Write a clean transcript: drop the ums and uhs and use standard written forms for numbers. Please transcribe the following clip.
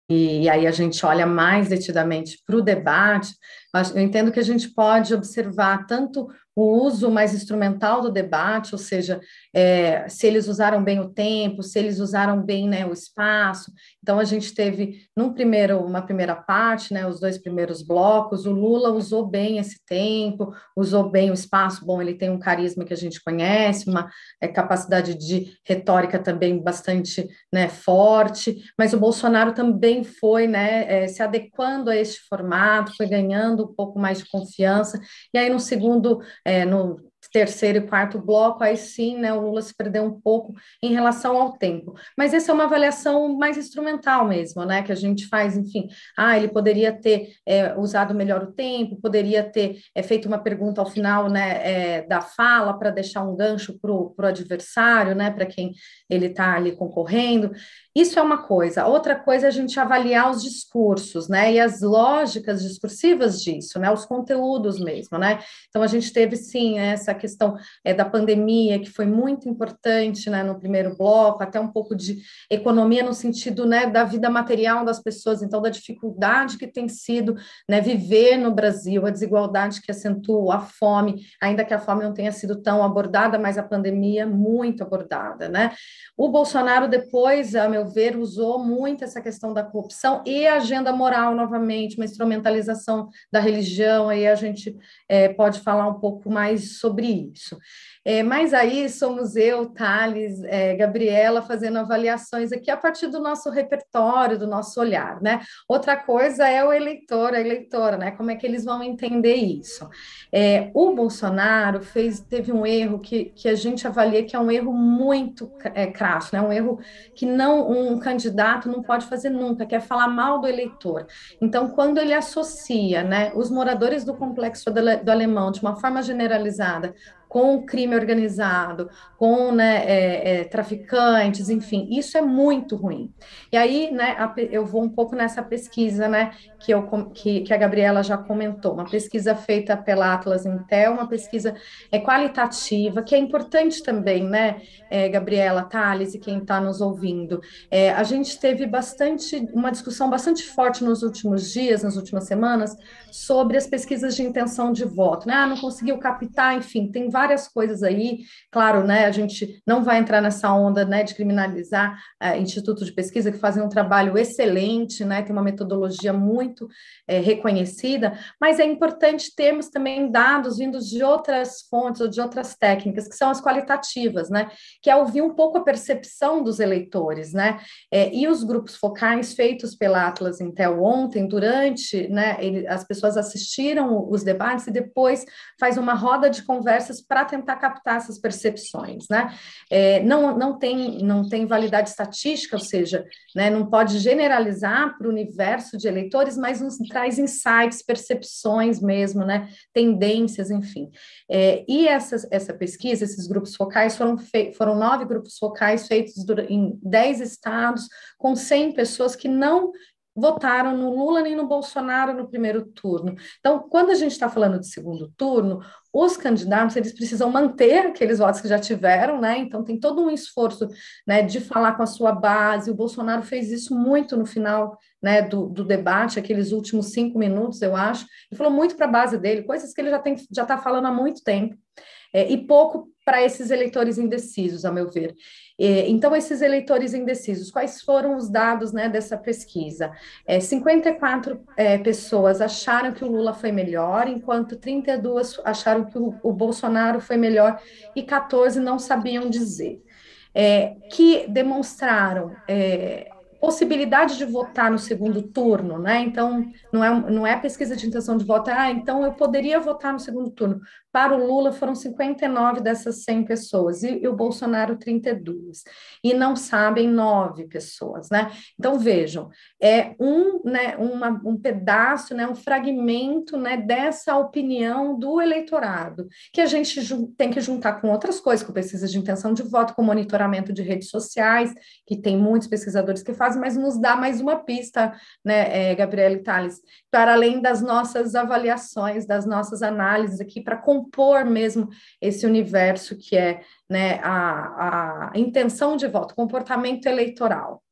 e aí a gente olha mais detidamente para o debate, eu entendo que a gente pode observar tanto o uso mais instrumental do debate, ou seja, se eles usaram bem o tempo, se eles usaram bem, né, o espaço. Então, a gente teve uma primeira parte, né, os dois primeiros blocos, o Lula usou bem esse tempo, usou bem o espaço, bom, ele tem um carisma que a gente conhece, uma capacidade de retórica também bastante, né, forte, mas o Bolsonaro também foi, né, se adequando a este formato, foi ganhando um pouco mais de confiança, e aí no terceiro e quarto bloco, aí sim, né, o Lula se perdeu um pouco em relação ao tempo. Mas essa é uma avaliação mais instrumental mesmo, né, que a gente faz, enfim, ele poderia ter usado melhor o tempo, poderia ter feito uma pergunta ao final, né, da fala para deixar um gancho para o adversário, né, para quem ele está ali concorrendo. Isso é uma coisa. Outra coisa é a gente avaliar os discursos, né, e as lógicas discursivas disso, né, os conteúdos mesmo, né. Então, a gente teve, sim, essa questão da pandemia, que foi muito importante, né, no primeiro bloco, até um pouco de economia no sentido, né, da vida material das pessoas, então, da dificuldade que tem sido, né, viver no Brasil, a desigualdade que acentua a fome, ainda que a fome não tenha sido tão abordada, mas a pandemia muito abordada, né. O Bolsonaro, depois, a meu ver, usou muito essa questão da corrupção e a agenda moral novamente, uma instrumentalização da religião, aí a gente pode falar um pouco mais sobre isso. Mas aí somos eu, Thales, Gabriela, fazendo avaliações aqui a partir do nosso repertório, do nosso olhar, né? Outra coisa é o eleitor, a eleitora, né? Como é que eles vão entender isso? O Bolsonaro teve um erro que a gente avalia que é um erro muito crasso, né? Um erro que um candidato não pode fazer nunca, que é falar mal do eleitor. Então, quando ele associa, né, os moradores do complexo do Alemão de uma forma generalizada com o crime organizado, com, né, traficantes, enfim, isso é muito ruim. E aí, né, eu vou um pouco nessa pesquisa, né, que a Gabriela já comentou, uma pesquisa feita pela Atlas Intel, uma pesquisa qualitativa, que é importante também, né, Gabriela, Thales e quem está nos ouvindo. A gente teve uma discussão bastante forte nos últimos dias, nas últimas semanas, sobre as pesquisas de intenção de voto, né? Não conseguiu captar, enfim, tem várias coisas aí. Claro, né? A gente não vai entrar nessa onda, né, de criminalizar institutos de pesquisa que fazem um trabalho excelente, né? Tem uma metodologia muito reconhecida, mas é importante termos também dados vindos de outras fontes ou de outras técnicas, que são as qualitativas, né? Que é ouvir um pouco a percepção dos eleitores, né? E os grupos focais feitos pela Atlas Intel ontem, durante, né, as pessoas assistiram os debates e depois faz uma roda de conversas para tentar captar essas percepções, né? Não tem validade estatística, ou seja, né, não pode generalizar para o universo de eleitores, mas nos traz insights, percepções mesmo, né, tendências, enfim. E essa pesquisa, esses grupos focais, foram 9 grupos focais feitos em 10 estados, com 100 pessoas que não votaram no Lula nem no Bolsonaro no primeiro turno. Então, quando a gente está falando de segundo turno, os candidatos, eles precisam manter aqueles votos que já tiveram, né? Então, tem todo um esforço, né, de falar com a sua base. O Bolsonaro fez isso muito no final, né, do debate, aqueles últimos 5 minutos, eu acho. Ele falou muito para a base dele, coisas que ele já está falando há muito tempo. E pouco para esses eleitores indecisos, a meu ver. Então, esses eleitores indecisos, quais foram os dados, né, dessa pesquisa? 54 pessoas acharam que o Lula foi melhor, enquanto 32 acharam que o Bolsonaro foi melhor e 14 não sabiam dizer. Que demonstraram possibilidade de votar no segundo turno, né? Então, não é pesquisa de intenção de voto, então eu poderia votar no segundo turno. Para o Lula foram 59 dessas 100 pessoas, e o Bolsonaro 32. E não sabem 9 pessoas, né? Então, vejam, né, um pedaço, né, um fragmento, né, dessa opinião do eleitorado, que a gente tem que juntar com outras coisas, com pesquisa de intenção de voto, com monitoramento de redes sociais, que tem muitos pesquisadores que fazem, mas nos dá mais uma pista, né, Gabriela e Thales, para além das nossas avaliações, das nossas análises aqui, para compor mesmo esse universo que é, né, a intenção de voto, comportamento eleitoral.